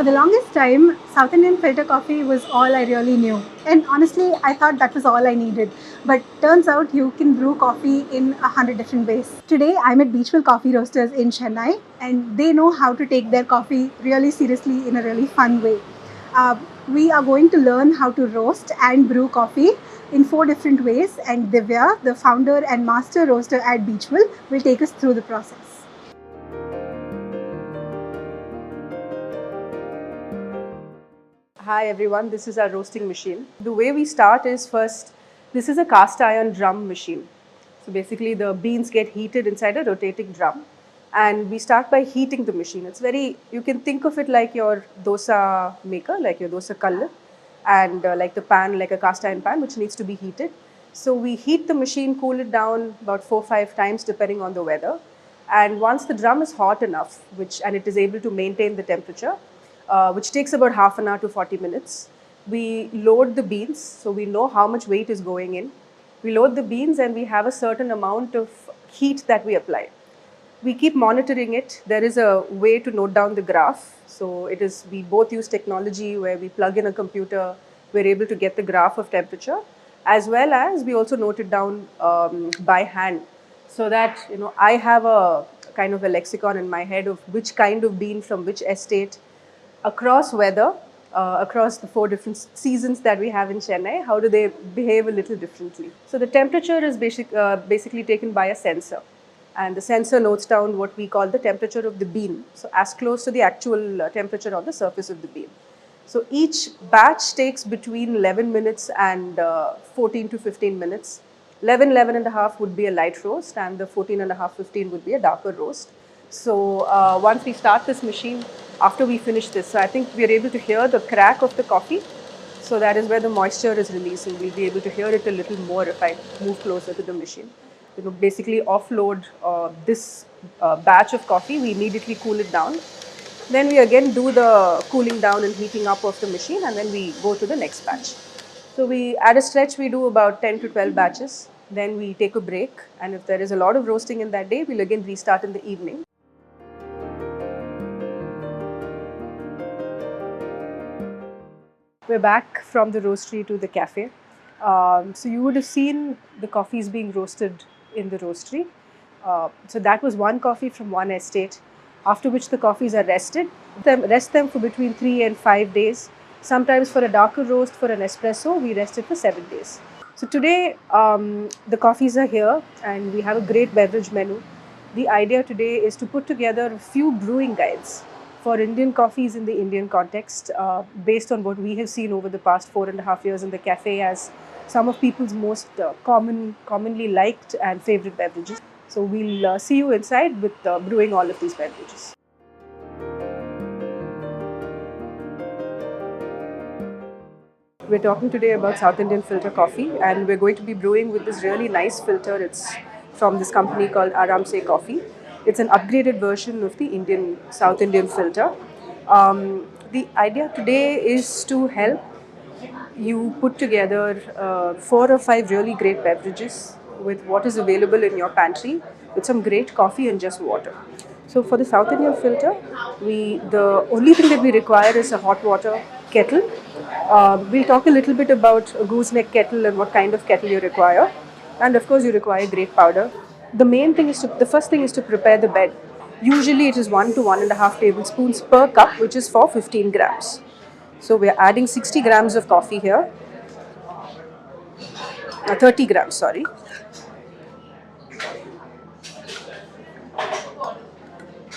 For the longest time, South Indian filter coffee was all I really knew. And honestly, I thought that was all I needed. But turns out you can brew coffee in 100 different ways. Today, I'm at Beachville Coffee Roasters in Chennai, and they know how to take their coffee really seriously in a really fun way. Uh, we are going to learn how to roast and brew coffee in 4 different ways, and Divya, the founder and master roaster at Beachville, will take us through the process. Hi everyone, this is our roasting machine. The way we start is first, this is a cast iron drum machine. So basically the beans get heated inside a rotating drum and we start by heating the machine. It's very, you can think of it like your dosa maker, like your dosa kallu, and like the pan, like a cast iron pan which needs to be heated. So we heat the machine, cool it down about 4-5 times depending on the weather. And once the drum is hot enough, and it is able to maintain the temperature, which takes about half an hour to 40 minutes. We load the beans, so we know how much weight is going in. We load the beans and we have a certain amount of heat that we apply. We keep monitoring it. There is a way to note down the graph. So we both use technology where we plug in a computer, we're able to get the graph of temperature, as well as we also note it down by hand. So that, I have a kind of a lexicon in my head of which kind of bean from which estate, across weather, across the 4 different seasons that we have in Chennai, how do they behave a little differently. So the temperature is basically taken by a sensor. And the sensor notes down what we call the temperature of the bean. So as close to the actual temperature on the surface of the bean. So each batch takes between 11 minutes and 14 to 15 minutes. 11 and a half would be a light roast and the 14 and a half, 15 would be a darker roast. So once we start this machine, after we finish this, so I think we are able to hear the crack of the coffee. So that is where the moisture is releasing. We'll be able to hear it a little more if I move closer to the machine. Basically offload this batch of coffee, we immediately cool it down. Then we again do the cooling down and heating up of the machine and then we go to the next batch. So at a stretch, we do about 10 to 12 batches. Then we take a break and if there is a lot of roasting in that day, we'll again restart in the evening. We're back from the roastery to the cafe. So you would have seen the coffees being roasted in the roastery. So that was one coffee from one estate, after which the coffees are rested. Rest them for between 3 and 5 days. Sometimes for a darker roast, for an espresso, we rest it for 7 days. So today, the coffees are here and we have a great beverage menu. The idea today is to put together a few brewing guides for Indian coffees in the Indian context, based on what we have seen over the past 4.5 years in the cafe as some of people's most commonly liked and favorite beverages. So we'll see you inside with brewing all of these beverages. We're talking today about South Indian filter coffee and we're going to be brewing with this really nice filter. It's from this company called Aram Se Coffee. It's an upgraded version of the South Indian filter. The idea today is to help you put together 4 or 5 really great beverages with what is available in your pantry, with some great coffee and just water. So for the South Indian filter, the only thing that we require is a hot water kettle. We'll talk a little bit about a gooseneck kettle and what kind of kettle you require. And of course, you require great powder. The first thing is to prepare the bed. Usually it is 1 to 1.5 tablespoons per cup, which is for 15 grams. So we are adding 60 grams of coffee here. 30 grams, sorry.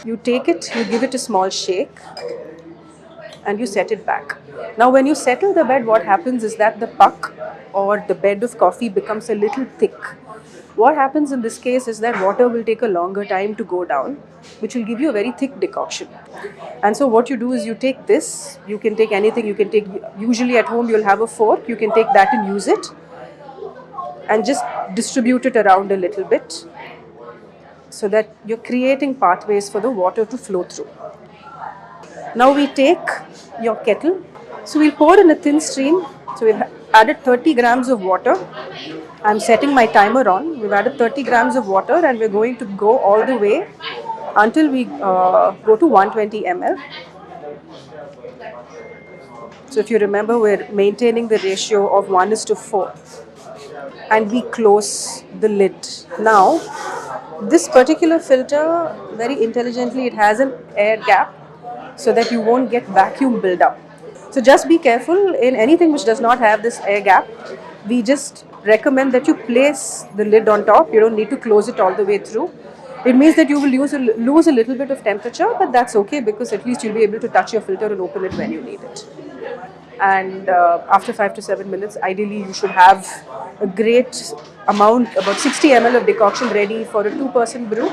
You take it, you give it a small shake and you set it back. Now when you settle the bed, what happens is that the puck or the bed of coffee becomes a little thick. What happens in this case is that water will take a longer time to go down, which will give you a very thick decoction. And so what you do is you take this, you can take anything, usually at home you'll have a fork, you can take that and use it and just distribute it around a little bit so that you're creating pathways for the water to flow through. Now we take your kettle, so we'll pour in a thin stream. So we've added 30 grams of water. I'm setting my timer on. We've added 30 grams of water and we're going to go all the way until we go to 120 ml. So if you remember, we're maintaining the ratio of 1:4, and we close the lid. Now, this particular filter, very intelligently, it has an air gap so that you won't get vacuum buildup. So just be careful in anything which does not have this air gap. We just recommend that you place the lid on top. You don't need to close it all the way through. It means that you will lose a little bit of temperature, but that's okay because at least you'll be able to touch your filter and open it when you need it. And after 5 to 7 minutes, ideally you should have a great amount, about 60 ml of decoction ready for a 2-person brew.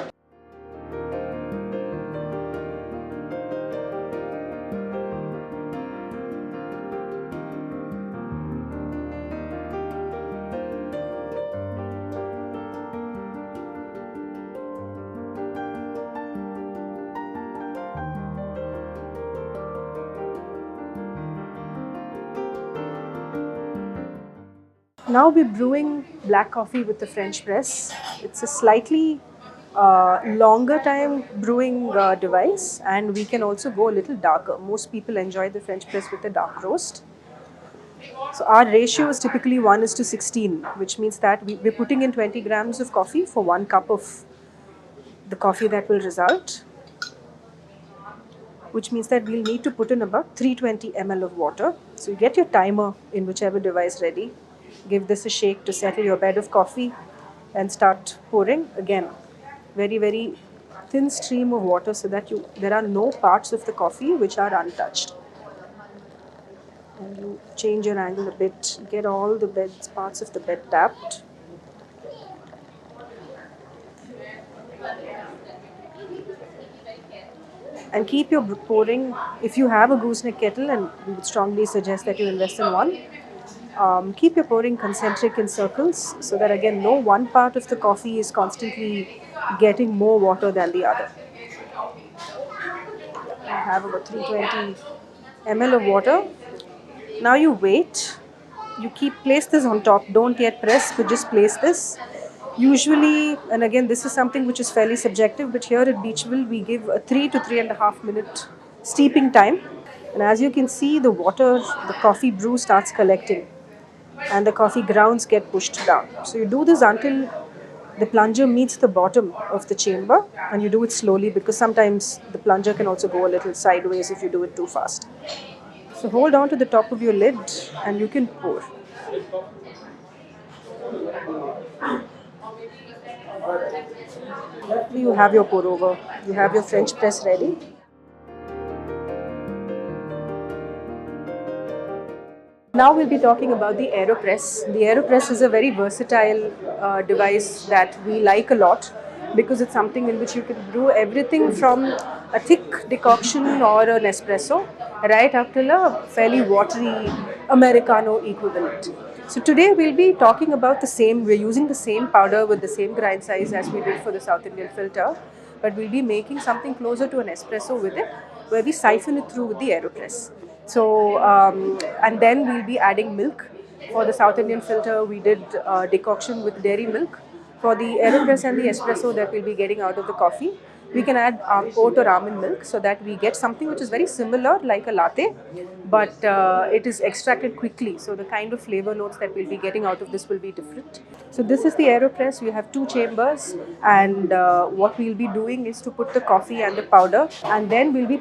Now we're brewing black coffee with the French press. It's a slightly longer time brewing device, and we can also go a little darker. Most people enjoy the French press with a dark roast. So our ratio is typically 1:16, which means that we're putting in 20 grams of coffee for 1 cup of the coffee that will result, which means that we'll need to put in about 320 ml of water. So you get your timer in whichever device ready. Give this a shake to settle your bed of coffee and start pouring. Again, very, very thin stream of water so that there are no parts of the coffee which are untouched. And you change your angle a bit, get all the parts of the bed tapped. And keep your pouring. If you have a gooseneck kettle, and we would strongly suggest that you invest in one, keep your pouring concentric in circles so that again no one part of the coffee is constantly getting more water than the other. I have about 320 ml of water. Now you wait. You place this on top. Don't yet press, but just place this. Usually, and again this is something which is fairly subjective, but here at Beachville we give a 3 to 3.5 minute steeping time. And as you can see, the water, the coffee brew starts collecting and the coffee grounds get pushed down. So you do this until the plunger meets the bottom of the chamber, and you do it slowly because sometimes the plunger can also go a little sideways if you do it too fast. So hold on to the top of your lid and you can pour. You have your pour over, you have your French press ready. Now we'll be talking about the AeroPress. The AeroPress is a very versatile device that we like a lot because it's something in which you can brew everything from a thick decoction or an espresso right up till a fairly watery Americano equivalent. So today we'll be talking about we're using the same powder with the same grind size as we did for the South Indian filter, but we'll be making something closer to an espresso with it, where we siphon it through with the AeroPress. So, and then we'll be adding milk. For the South Indian filter, we did decoction with dairy milk. For the AeroPress and the espresso that we'll be getting out of the coffee, we can add oat or almond milk so that we get something which is very similar like a latte, but it is extracted quickly. So the kind of flavor notes that we'll be getting out of this will be different. So this is the AeroPress. We have 2 chambers, and what we'll be doing is to put the coffee and the powder, and then we'll be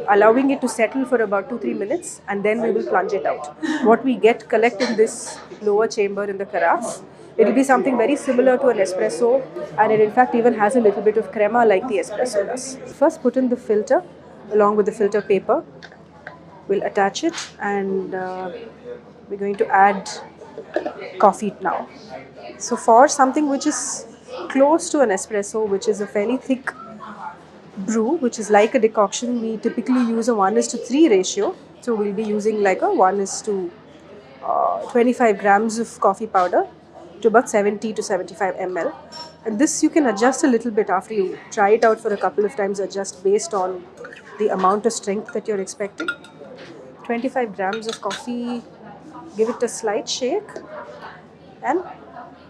allowing it to settle for about 2-3 minutes, and then we will plunge it out. What we collect in this lower chamber in the carafe, it will be something very similar to an espresso, and it in fact even has a little bit of crema like the espresso does. First put in the filter along with the filter paper. We'll attach it, and we're going to add coffee now. So for something which is close to an espresso, which is a fairly thick brew, which is like a decoction, we typically use a 1:3 ratio. So we'll be using like a 1:25 grams of coffee powder to about 70 to 75 ml. And this you can adjust a little bit after you try it out for a couple of times, adjust based on the amount of strength that you're expecting. 25 grams of coffee, give it a slight shake, and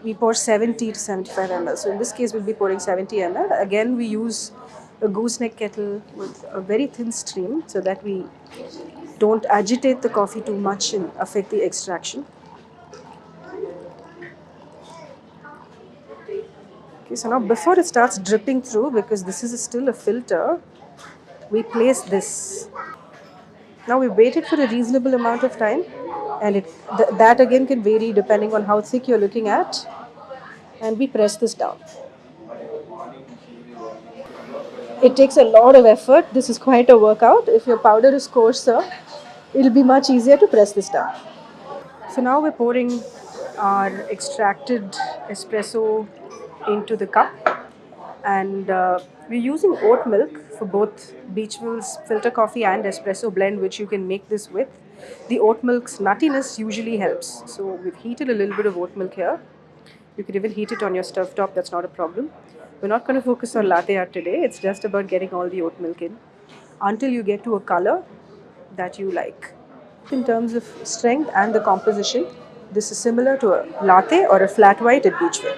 we pour 70 to 75 ml. So in this case, we'll be pouring 70 ml. Again, we use a gooseneck kettle with a very thin stream so that we don't agitate the coffee too much and affect the extraction. Okay, so now before it starts dripping through, because this is still a filter, we place this. Now we waited for a reasonable amount of time, and that again can vary depending on how thick you're looking at, and we press this down. It takes a lot of effort. This is quite a workout. If your powder is coarser, it'll be much easier to press this down. So now we're pouring our extracted espresso into the cup, and we're using oat milk for both Beachville's filter coffee and espresso blend, which you can make this with. The oat milk's nuttiness usually helps. So we've heated a little bit of oat milk here. You could even heat it on your stove top, that's not a problem. We're not going to focus on latte art today. It's just about getting all the oat milk in until you get to a color that you like. In terms of strength and the composition, this is similar to a latte or a flat white at Beachville.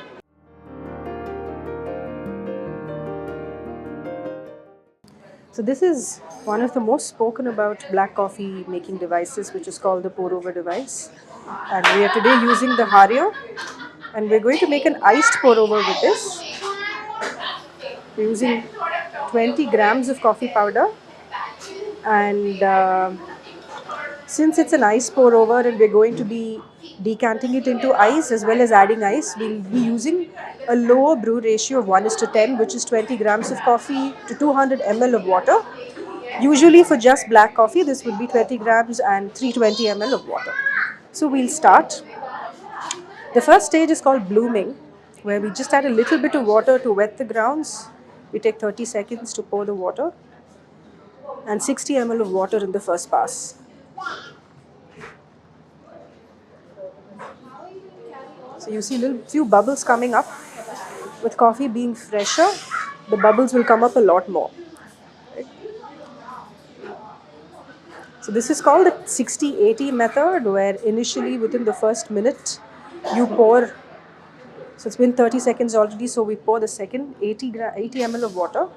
So this is one of the most spoken about black coffee making devices, which is called the pour over device. And we are today using the Hario, and we're going to make an iced pour over with this. We're using 20 grams of coffee powder, and since it's an ice pour over and we're going to be decanting it into ice as well as adding ice, we'll be using a lower brew ratio of 1:10, which is 20 grams of coffee to 200 ml of water. Usually for just black coffee, this would be 20 grams and 320 ml of water. So we'll start. The first stage is called blooming, where we just add a little bit of water to wet the grounds. We take 30 seconds to pour the water and 60 ml of water in the first pass. So you see a few bubbles coming up. With coffee being fresher, the bubbles will come up a lot more. Right? So this is called the 60-80 method, where initially within the first minute you pour. So it's been 30 seconds already, so we pour the second 80 ml of water.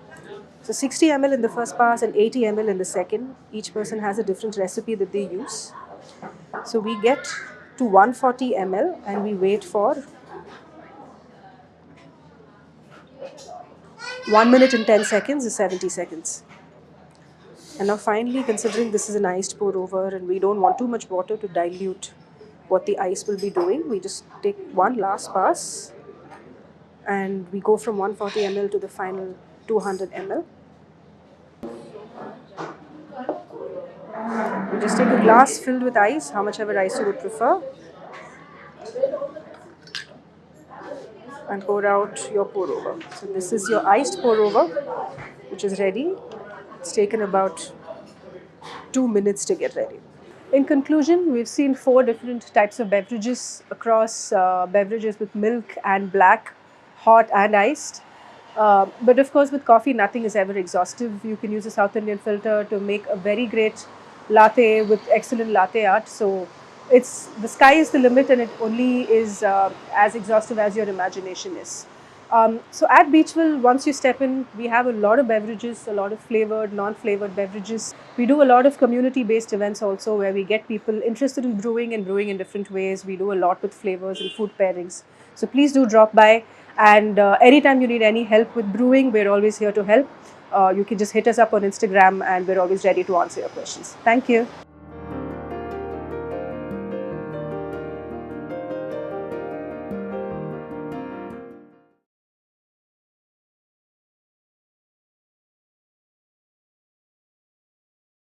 So 60 ml in the first pass and 80 ml in the second. Each person has a different recipe that they use. So we get to 140 ml and we wait for 1 minute and 10 seconds is 70 seconds. And now finally, considering this is an iced pour over and we don't want too much water to dilute what the ice will be doing, we just take one last pass and we go from 140 ml to the final 200 ml. You just take a glass filled with ice, how much ever ice you would prefer, and pour out your pour over. So this is your iced pour over, which is ready. It's taken about 2 minutes to get ready. In conclusion, we've seen 4 different types of beverages across beverages with milk and black, hot and iced. But of course, with coffee, nothing is ever exhaustive. You can use a South Indian filter to make a very great latte with excellent latte art. So the sky is the limit, and it only is as exhaustive as your imagination is. So at Beachville, once you step in, we have a lot of beverages, a lot of flavored, non-flavored beverages. We do a lot of community-based events also, where we get people interested in brewing and brewing in different ways. We do a lot with flavors and food pairings. So please do drop by, and anytime you need any help with brewing, we're always here to help. You can just hit us up on Instagram, and we're always ready to answer your questions. Thank you.